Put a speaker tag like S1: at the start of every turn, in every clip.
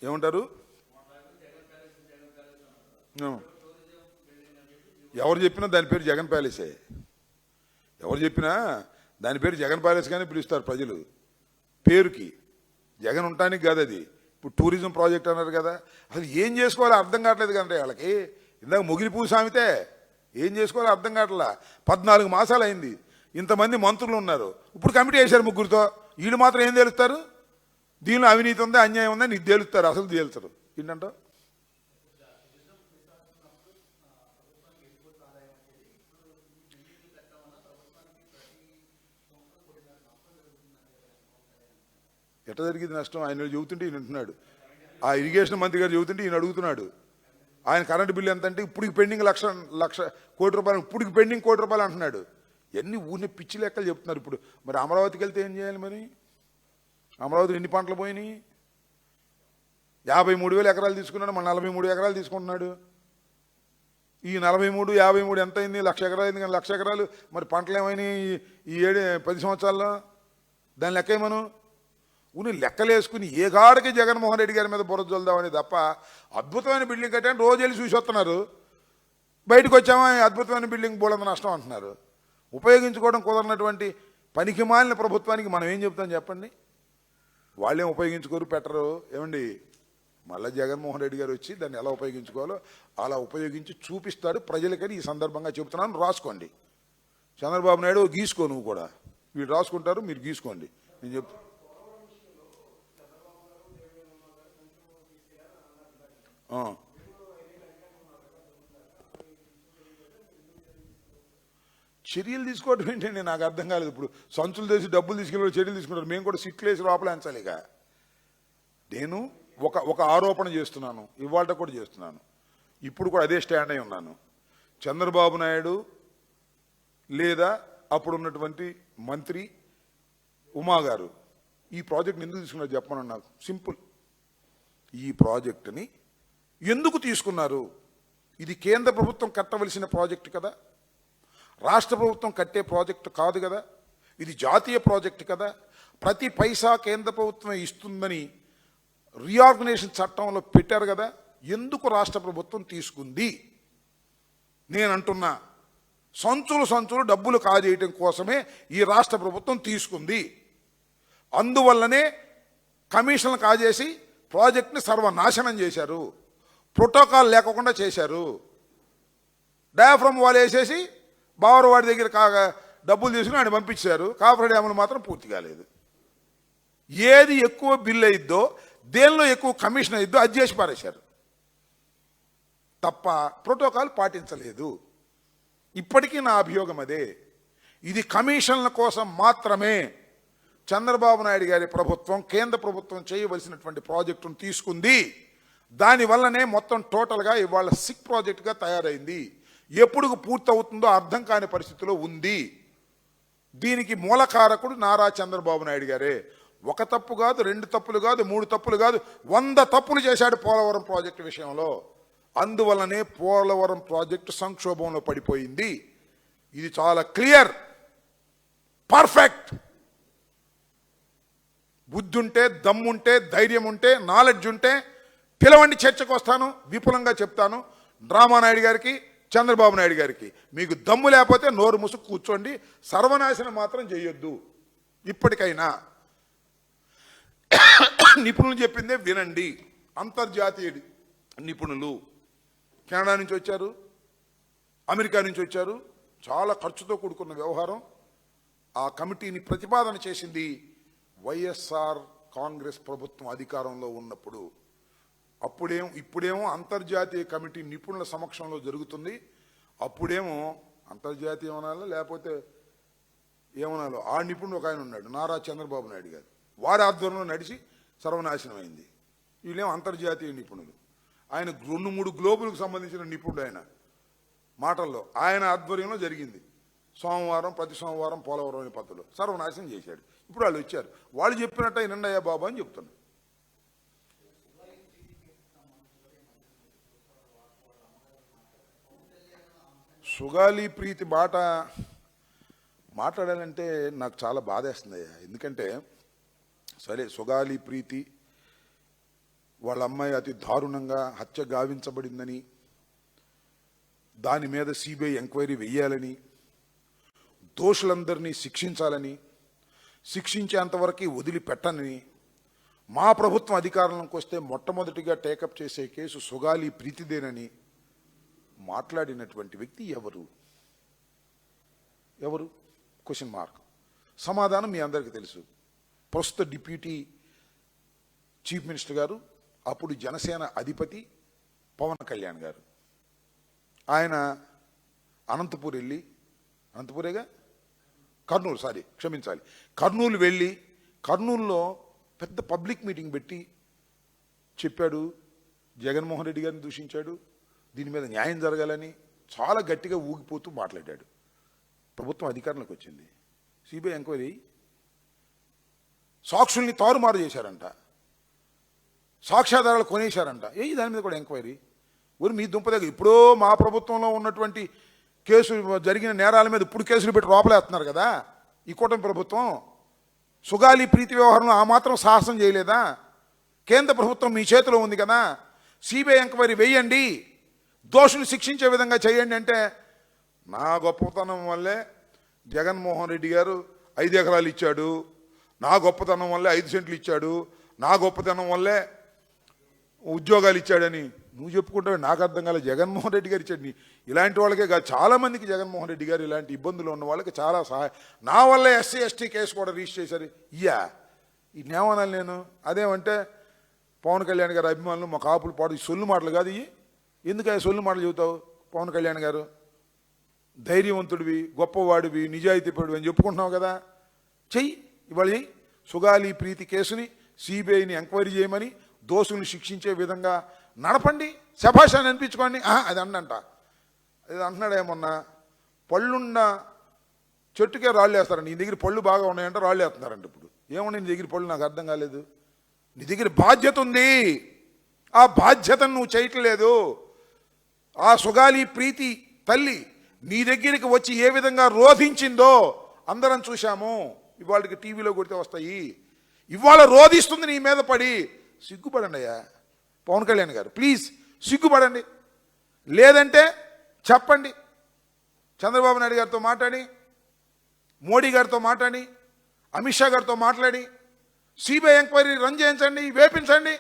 S1: ఏమంటారు? ఎవరు చెప్పినా దాని పేరు జగన్ ప్యాలెసే. ఎవరు చెప్పినా దాని పేరు జగన్ ప్యాలెస్ కానీ పిలుస్తారు ప్రజలు. పేరుకి జగన్ ఉండటానికి కాదు అది. ఇప్పుడు టూరిజం ప్రాజెక్ట్ అన్నారు కదా, అసలు ఏం చేసుకోవాలో అర్థం కావట్లేదు కంటే వాళ్ళకి. ఇందాక మొగిలిపూ సామెతే ఏం చేసుకోవాలో అర్థం కావట్లా. 14 మాసాలు అయింది, ఇంతమంది మంత్రులు ఉన్నారు, ఇప్పుడు కమిటీ వేశారు ముగ్గురితో. వీళ్ళు మాత్రం ఏం తేలుస్తారు? దీనిలో అవినీతి ఉందా అన్యాయం ఉందా నీకు తేలుస్తారు, అసలు తేలుతారు. ఏంటంట ఎట్లా జరిగింది నష్టం? ఆయన చెబుతుంటే ఈయన అంటున్నాడు, ఆ ఇరిగేషన్ మంత్రి గారు చెబుతుంటే ఈయన అడుగుతున్నాడు. ఆయన కరెంటు బిల్లు ఎంత అంటే ఇప్పటికి పెండింగ్ లక్ష కోటి రూపాయలు, ఇప్పటికి పెండింగ్ కోటి రూపాయలు అంటున్నాడు. ఎన్ని ఊరిని పిచ్చి లెక్కలు చెప్తున్నారు. ఇప్పుడు మరి అమరావతికి వెళ్తే ఏం చేయాలి? మరి అమరావతిలో ఎన్ని పంటలు పోయినాయి? 53,000 ఎకరాలు తీసుకున్నాడు, మన 43 ఎకరాలు తీసుకుంటున్నాడు. ఈ 43, 53 ఎంత అయింది? 1,00,000 ఎకరాలు అయింది. కానీ 1,00,000 ఎకరాలు మరి పంటలు ఏమైనాయి ఈ 10 సంవత్సరాల్లో? దాని లెక్క ఏమను ఉని లెక్కలేసుకుని ఏ గాడికి జగన్మోహన్ రెడ్డి గారి మీద బురద చల్దామని తప్ప అద్భుతమైన బిల్డింగ్ కట్టాను రోజు వెళ్ళి చూసి వస్తున్నారు. బయటకు వచ్చామా అద్భుతమైన బిల్డింగ్ బోలంత నష్టం అంటున్నారు. ఉపయోగించుకోవడం కుదరనటువంటి పనికి మాలిన ప్రభుత్వానికి మనం ఏం చెప్తాం చెప్పండి? వాళ్ళేం ఉపయోగించుకోరు, పెట్టరు. ఏమండి, మళ్ళీ జగన్మోహన్ రెడ్డి గారు వచ్చి దాన్ని ఎలా ఉపయోగించుకోవాలో అలా ఉపయోగించి చూపిస్తాడు ప్రజలకని ఈ సందర్భంగా చెబుతున్నాను. రాసుకోండి. చంద్రబాబు నాయుడు గీసుకో, నువ్వు కూడా వీళ్ళు రాసుకుంటారు, మీరు గీసుకోండి. నేను చెప్తాను. చర్యలు తీసుకోవడం ఏంటండి? నాకు అర్థం కాలేదు. ఇప్పుడు సంచులు తీసి డబ్బులు తీసుకెళ్ళి చర్యలు తీసుకుంటారు. మేము కూడా సిట్లు వేసి లోపలేంచాలి. ఇక నేను ఒక ఆరోపణ చేస్తున్నాను, ఇవాళ కూడా చేస్తున్నాను, ఇప్పుడు కూడా అదే స్టాండ్ అయి ఉన్నాను. చంద్రబాబు నాయుడు లేదా అప్పుడున్నటువంటి మంత్రి ఉమా గారు ఈ ప్రాజెక్ట్ని ఎందుకు తీసుకున్నారు చెప్పమని నాకు సింపుల్. ఈ ప్రాజెక్టుని ఎందుకు తీసుకున్నారు? ఇది కేంద్ర ప్రభుత్వం కట్టవలసిన ప్రాజెక్టు కదా, రాష్ట్ర ప్రభుత్వం కట్టే ప్రాజెక్టు కాదు కదా, ఇది జాతీయ ప్రాజెక్టు కదా. ప్రతి పైసా కేంద్ర ప్రభుత్వం ఇస్తుందని రీఆర్గనైజేషన్ చట్టంలో పెట్టారు కదా. ఎందుకు రాష్ట్ర ప్రభుత్వం తీసుకుంది? నేను అంటున్నా, సంచులు డబ్బులు కాజేయటం కోసమే ఈ రాష్ట్ర ప్రభుత్వం తీసుకుంది. అందువల్లనే కమిషన్లు కాజేసి ప్రాజెక్ట్ని సర్వనాశనం చేశారు, ప్రోటోకాల్ లేకుండా చేశారు. డయాఫ్రమ్ వాళ్ళు వేసేసి బావరవాడి దగ్గర డబ్బులు తీసుకుని ఆయన పంపించారు. కాపరేడ్ డ్యాములు మాత్రం పూర్తి కాలేదు. ఏది ఎక్కువ బిల్లు అయిద్దో, దేనిలో ఎక్కువ కమిషన్ అయిద్దో అది చేసి పారేశారు తప్ప ప్రోటోకాల్ పాటించలేదు. ఇప్పటికీ నా అభియోగం అదే. ఇది కమిషన్ల కోసం మాత్రమే చంద్రబాబు నాయుడు గారి ప్రభుత్వం, కేంద్ర ప్రభుత్వం చేయవలసినటువంటి ప్రాజెక్టును తీసుకుంది. దానివల్లనే మొత్తం టోటల్గా ఇవాళ సిక్ ప్రాజెక్టుగా తయారైంది. ఎప్పుడు పూర్తవుతుందో అర్థం కాని పరిస్థితిలో ఉంది. దీనికి మూలకారకుడు నారా చంద్రబాబు నాయుడు గారే. ఒక తప్పు కాదు, 2 తప్పులు కాదు, 3 తప్పులు కాదు, 100 తప్పులు చేశాడు పోలవరం ప్రాజెక్టు విషయంలో. అందువల్లనే పోలవరం ప్రాజెక్టు సంక్షోభంలో పడిపోయింది. ఇది చాలా క్లియర్, పర్ఫెక్ట్. బుద్ధి ఉంటే, దమ్ముంటే, ధైర్యం ఉంటే, నాలెడ్జ్ ఉంటే పిలవండి, చర్చకు వస్తాను, విపులంగా చెప్తాను. డ్రామా నాయుడు గారికి, చంద్రబాబు నాయుడు గారికి, మీకు దమ్ము లేకపోతే నోరు ముసుగు కూర్చోండి, సర్వనాశనం మాత్రం చేయొద్దు. ఇప్పటికైనా నిపుణులు చెప్పిందే వినండి. అంతర్జాతీయ నిపుణులు కెనడా నుంచి వచ్చారు, అమెరికా నుంచి వచ్చారు. చాలా ఖర్చుతో కూడుకున్న వ్యవహారం. ఆ కమిటీని ప్రతిపాదన చేసింది వైఎస్ఆర్ కాంగ్రెస్ ప్రభుత్వం అధికారంలో ఉన్నప్పుడు. ఇప్పుడేమో అంతర్జాతీయ కమిటీ నిపుణుల సమక్షంలో జరుగుతుంది. అప్పుడేమో అంతర్జాతీయ ఏమనాలో లేకపోతే ఏమనాలో ఆ నిపుణుడు ఒక ఆయన ఉన్నాడు, నారా చంద్రబాబు నాయుడు గారు. వారి ఆధ్వర్యంలో నడిచి సర్వనాశనం అయింది. వీళ్ళేమో అంతర్జాతీయ నిపుణులు. ఆయన 2-3 గ్లోబులకు సంబంధించిన నిపుణుడు. ఆయన మాటల్లో ఆయన ఆధ్వర్యంలో జరిగింది. ప్రతి సోమవారం పోలవరం అనే పద్ధతిలో సర్వనాశనం చేశాడు. ఇప్పుడు వాళ్ళు వచ్చారు, వాళ్ళు చెప్పినట్టు వినండియా బాబు అని చెప్తున్నారు. సుగాలి ప్రీతి మాట్లాడాలంటే నాకు చాలా బాధేస్తుంది. ఎందుకంటే సరే, సుగాలి ప్రీతి వాళ్ళ అమ్మాయి అతి దారుణంగా హత్య గావించబడిందని, దాని మీద సిబిఐ ఎంక్వైరీ వెయ్యాలని, దోషులందరినీ శిక్షించాలని, శిక్షించేంతవరకు వదిలిపెట్టనని, మా ప్రభుత్వం అధికారంలోకి వస్తే మొట్టమొదటిగా టేకప్ చేసే కేసు సుగాలి ప్రీతిదేనని మాట్లాడినటువంటి వ్యక్తి ఎవరు? Question mark. సమాధానం మీ అందరికీ తెలుసు. ప్రస్తుత డిప్యూటీ చీఫ్ మినిస్టర్ గారు, అప్పుడు జనసేన అధిపతి పవన్ కళ్యాణ్ గారు. ఆయన అనంతపూర్ వెళ్ళి, అనంతపూరేగా కర్నూలు, క్షమించాలి, కర్నూలు వెళ్ళి కర్నూలులో పెద్ద పబ్లిక్ మీటింగ్ పెట్టి చెప్పాడు, జగన్మోహన్ రెడ్డి గారిని దూషించాడు, దీని మీద న్యాయం జరగాలని చాలా గట్టిగా ఊగిపోతూ మాట్లాడాడు. ప్రభుత్వం అధికారంలోకి వచ్చింది, సిబిఐ ఎంక్వైరీ, సాక్షుల్ని తారుమారు చేశారంట, సాక్ష్యాధారాలు కొనేశారంట. దాని మీద కూడా ఎంక్వైరీ? మీ దుంపదగ్గర ఇప్పుడో మా ప్రభుత్వంలో ఉన్నటువంటి కేసు జరిగిన నేరాల మీద ఇప్పుడు కేసులు పెట్టి లోపలేస్తున్నారు కదా ఈ కూటమి ప్రభుత్వం. సుగాలి ప్రీతి వ్యవహారంలో ఆ మాత్రం సాహసం చేయలేదా? కేంద్ర ప్రభుత్వం మీ చేతిలో ఉంది కదా, సిబిఐ ఎంక్వైరీ వేయండి, దోషులు శిక్షించే విధంగా చేయండి అంటే, నా గొప్పతనం వల్లే జగన్మోహన్ రెడ్డి గారు 5 ఎకరాలు ఇచ్చాడు, నా గొప్పతనం వల్లే 5 సెంట్లు ఇచ్చాడు, నా గొప్పతనం వల్లే ఉద్యోగాలు ఇచ్చాడని నువ్వు చెప్పుకుంటావు. నాకు అర్థం కాలే. జగన్మోహన్ రెడ్డి గారు ఇచ్చాడు. ఇలాంటి వాళ్ళకే కాదు, చాలామందికి జగన్మోహన్ రెడ్డి గారు ఇలాంటి ఇబ్బందులు ఉన్న వాళ్ళకి చాలా సహాయం. నా వల్ల ఎస్సీ ఎస్టీ కేసు కూడా రిజిస్టర్ చేశారు. ఈ నేమనాలి నేను. అదేమంటే పవన్ కళ్యాణ్ గారు అభిమానులు మా కాపులు పాడు సొల్లు మాటలు కాదు ఇవి. ఎందుకు సొల్లు మాటలు చెబుతావు? పవన్ కళ్యాణ్ గారు ధైర్యవంతుడివి, గొప్పవాడివి, నిజాయితీపడివి అని చెప్పుకుంటున్నావు కదా, చెయ్యి. ఇవాళ సుగాలి ప్రీతి కేసుని సిబిఐని ఎంక్వైరీ చేయమని, దోషుల్ని శిక్షించే విధంగా నడపండి, శభాషాన్ని అనిపించుకోండి. అది అన్నంట, అది అంటున్నాడేమన్నా, పళ్ళున్న చెట్టుకే రాళ్ళు వేస్తారండి. నీ దగ్గర పళ్ళు బాగా ఉన్నాయంటే రాళ్ళు వేస్తున్నారంట. ఇప్పుడు ఏమన్నా నీ దగ్గర పళ్ళు? నాకు అర్థం కాలేదు. నీ దగ్గర బాధ్యత ఉంది, ఆ బాధ్యతను నువ్వు చేయట్లేదు. ఆ సుగాలి ప్రీతి తల్లి నీ దగ్గరికి వచ్చి ఏ విధంగా రోధించిందో అందరం చూశాము. ఇవాళకి టీవీలో కొడితే వస్తాయి. ఇవాళ రోధిస్తుంది నీ మీద పడి. సిగ్గుపడండి అయ్యా పవన్ కళ్యాణ్ గారు, ప్లీజ్ సిగ్గుపడండి. లేదంటే చెప్పండి, చంద్రబాబు నాయుడు గారితో మాట్లాడి, మోడీ గారితో మాట్లాడి, అమిత్ షా గారితో మాట్లాడి సిబిఐ ఎంక్వైరీ రన్ చేయించండి, వేపించండి.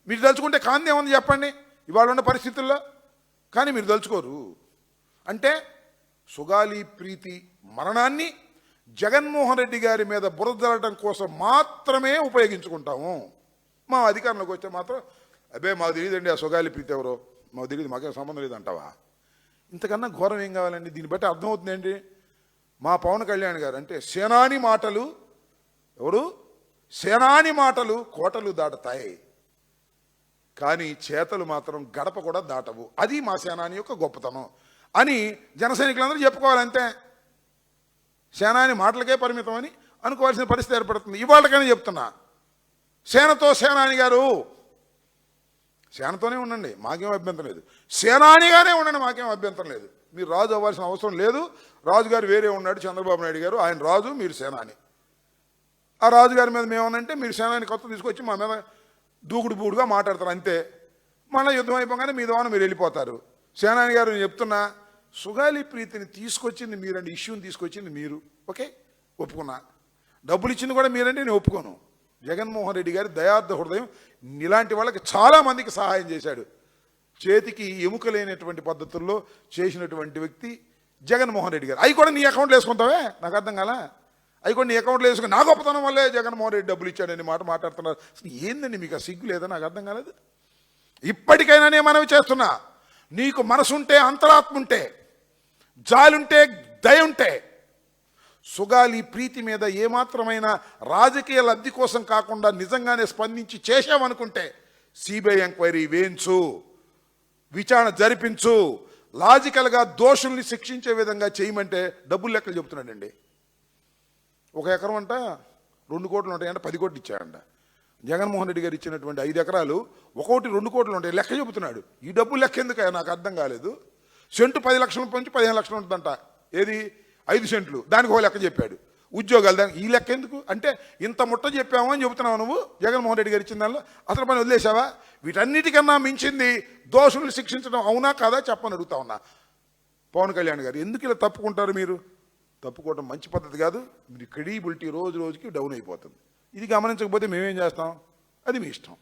S1: మీరు తలుచుకుంటే కాంతి ఏముంది చెప్పండి ఇవాళ ఉన్న పరిస్థితుల్లో. కానీ మీరు తలుచుకోరు. అంటే సుగాలి ప్రీతి మరణాన్ని జగన్మోహన్ రెడ్డి గారి మీద బురదలడం కోసం మాత్రమే ఉపయోగించుకుంటాము. మా అధికారంలోకి వచ్చే మాత్రం అబ్బే మాకు తెలియదండి ఆ సుగాలి ప్రీతి ఎవరో, మాకు తెలియదు, మాకేం సంబంధం లేదంటావా? ఇంతకన్నా ఘోరం ఏం కావాలండి? దీన్ని బట్టి అర్థమవుతుంది ఏంటి? మా పవన్ కళ్యాణ్ గారు అంటే సేనాని మాటలు, సేనాని మాటలు కోటలు దాటుతాయి, కానీ చేతలు మాత్రం గడప కూడా దాటవు. అది మా సేనాని యొక్క గొప్పతనం అని జన సైనికులందరూ చెప్పుకోవాలంతే. సేనాని మాటలకే పరిమితం అని అనుకోవాల్సిన పరిస్థితి ఏర్పడుతుంది. ఇవాళకనే చెప్తున్నా, సేనతో సేనాని గారు, సేనతోనే ఉండండి, మాకేం అభ్యంతరం లేదు. సేనానిగానే ఉండండి, మాకేం అభ్యంతరం లేదు. మీరు రాజు అవ్వాల్సిన అవసరం లేదు. రాజుగారు వేరే ఉన్నాడు, చంద్రబాబు నాయుడు గారు, ఆయన రాజు, మీరు సేనాని. ఆ రాజుగారి మీద మేమనంటే మీరు సేనాని కొత్త తీసుకొచ్చి మా మీద దూకుడు బూడుగా మాట్లాడతారు అంతే. మళ్ళీ యుద్ధం అయిపోగానే మీ ద్వారా మీరు వెళ్ళిపోతారు. సేనాని గారు నేను చెప్తున్నా, సుగాలి ప్రీతిని తీసుకొచ్చింది మీరండి, ఇష్యూని తీసుకొచ్చింది మీరు, ఓకే ఒప్పుకున్నా. డబ్బులు ఇచ్చింది కూడా మీరండి, నేను ఒప్పుకోను. జగన్మోహన్ రెడ్డి గారి దయార్థ హృదయం ఇలాంటి వాళ్ళకి చాలామందికి సహాయం చేశాడు. చేతికి ఎముక లేనటువంటి పద్ధతుల్లో చేసినటువంటి వ్యక్తి జగన్మోహన్ రెడ్డి గారు. అవి కూడా నీ అకౌంట్లో వేసుకుంటావే? నాకు అర్థం కాలా. అవి కూడా నీ అకౌంట్లో వేసుకుని నా గొప్పతనం వల్లే జగన్మోహన్ రెడ్డి డబ్బులు ఇచ్చాడని మాట మాట్లాడుతున్నారు. అసలు ఏందండి మీకు ఆ సిగ్గు లేదా? నాకు అర్థం కాలేదు. ఇప్పటికైనా నేను మనవి చేస్తున్నా, నీకు మనసుంటే, అంతరాత్మ ఉంటే, జాలుంటే, దయ ఉంటే, సుగాలి ప్రీతి మీద ఏమాత్రమైన రాజకీయ లబ్ధి కోసం కాకుండా నిజంగానే స్పందించి చేశామనుకుంటే సిబిఐ ఎంక్వైరీ వేయించు, విచారణ జరిపించు, లాజికల్గా దోషుల్ని శిక్షించే విధంగా చేయమంటే డబ్బులు లెక్కలు చెబుతున్నాడండి. 1 ఎకరం అంట 2 కోట్లు ఉంటాయంట, 10 కోట్లు ఇచ్చాడంట. జగన్మోహన్ రెడ్డి గారు ఇచ్చినటువంటి 5 ఎకరాలు ఒక్కొక్కటి 2 కోట్లు ఉంటాయి, లెక్క చెబుతున్నాడు. ఈ డబ్బు లెక్క ఎందుకు నాకు అర్థం కాలేదు. సెంటు 10 లక్షల నుంచి 15 లక్షలు ఉంటుందంట. ఏది 5 సెంట్లు, దానికి ఒక లెక్క చెప్పాడు. ఉద్యోగాలు దానికి ఈ లెక్క ఎందుకు అంటే ఇంత ముట్ట చెప్పాము అని చెబుతున్నావు నువ్వు జగన్మోహన్ రెడ్డి గారు ఇచ్చిన దానిలో అసలు పని వదిలేసావా? వీటన్నిటికన్నా మించింది దోషుల్ని శిక్షించడం అవునా కాదా చెప్పని అడుగుతా ఉన్నా. పవన్ కళ్యాణ్ గారు ఎందుకు ఇలా తప్పుకుంటారు? మీరు తప్పుకోవడం మంచి పద్ధతి కాదు. మీ క్రెడిబిలిటీ రోజు రోజుకి డౌన్ అయిపోతుంది. ఇది గమనించకపోతే మేమేం చేస్తాం? అది మీ ఇష్టం.